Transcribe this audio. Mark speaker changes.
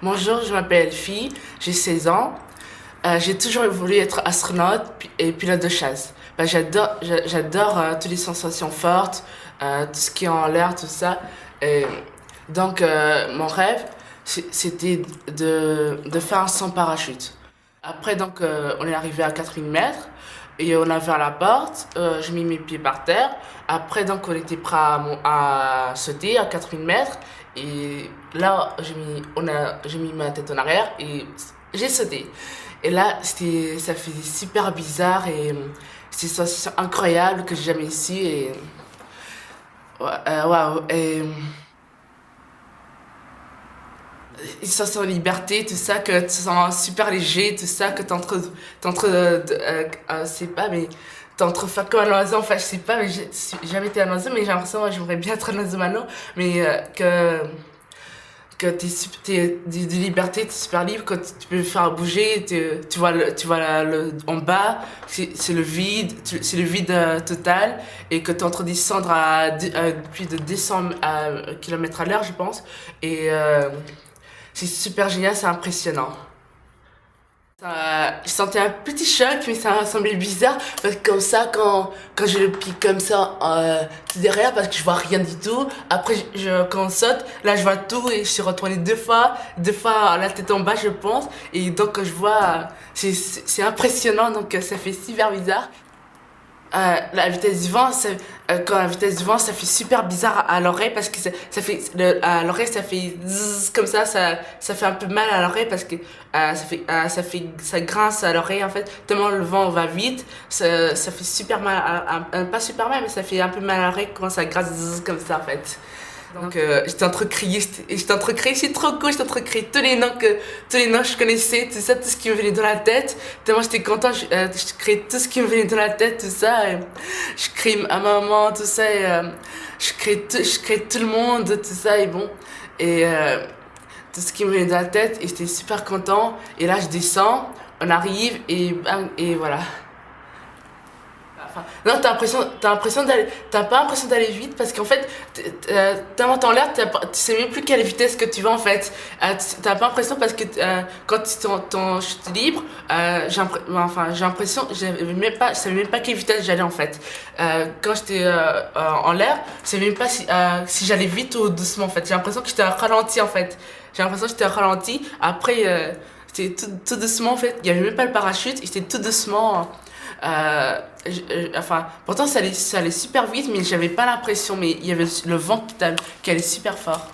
Speaker 1: Bonjour, je m'appelle Elfie, j'ai 16 ans. J'ai toujours voulu être astronaute et pilote de chasse. J'adore toutes les sensations fortes, tout ce qui est en l'air, tout ça. Et mon rêve, c'était de faire un sans parachute. Après, on est arrivé à 4000 mètres et on a ouvert la porte. J'ai mis mes pieds par terre. Après, on était prêt à sauter à 4000 mètres. Et là, j'ai mis ma tête en arrière et j'ai sauté. Et là, ça faisait super bizarre et c'était une sensation incroyable que j'ai jamais su. Et, ouais, waouh, et une sensation de liberté, tout ça, que tu te sens super léger, tout ça, que t'es entre, je sais pas, mais t'es entre faire comme un oiseau, enfin, je sais pas, mais j'ai jamais été un oiseau, mais j'ai l'impression, moi, j'aimerais bien être un oiseau maintenant, mais que t'es de liberté, t'es super libre, que tu peux faire bouger, tu vois en bas, c'est le vide, c'est le vide total, et que t'es en train de descendre puis de descendre à kilomètres à l'heure, je pense, et c'est super génial, c'est impressionnant. Je sentais un petit choc, mais ça m'a semblé bizarre, parce que comme ça, quand je le pique comme ça derrière, parce que je vois rien du tout, après, quand on saute, là, je vois tout, et je suis retournée deux fois la tête en bas, je pense, et donc, je vois, c'est impressionnant, donc ça fait super bizarre. La vitesse du vent, quand la vitesse du vent, ça fait super bizarre à l'oreille parce que à l'oreille, ça fait zzz, comme ça fait un peu mal à l'oreille parce que ça grince à l'oreille en fait. Tellement le vent va vite, ça fait super mal, pas super mal, mais ça fait un peu mal à l'oreille quand ça grince zzz, comme ça en fait. J'étais en train de crier, c'est trop cool, j'étais en train de crier tous les noms que je connaissais, tout ça, tout ce qui me venait dans la tête. Tellement j'étais content, je criais tout ce qui me venait dans la tête, tout ça. Et je criais à ma maman, tout ça, et je criais tout le monde, tout ça, et bon. Et tout ce qui me venait dans la tête, et j'étais super content. Et là, je descends, on arrive, et bang, et voilà. Enfin, non, t'as pas l'impression d'aller vite parce qu'en fait, tellement t'es en l'air, tu sais même plus quelle vitesse que tu vas en fait. T'as pas l'impression parce que quand tu t'es en chute libre, j'ai l'impression, je savais même pas quelle vitesse j'allais en fait. Quand j'étais en l'air, je savais même pas si j'allais vite ou doucement en fait. J'ai l'impression que j'étais ralenti en fait. J'ai l'impression que j'étais ralenti. Après, c'était tout doucement en fait. Il y avait même pas le parachute, j'étais tout doucement. Pourtant ça allait super vite, mais j'avais pas l'impression, mais il y avait le vent qui allait super fort.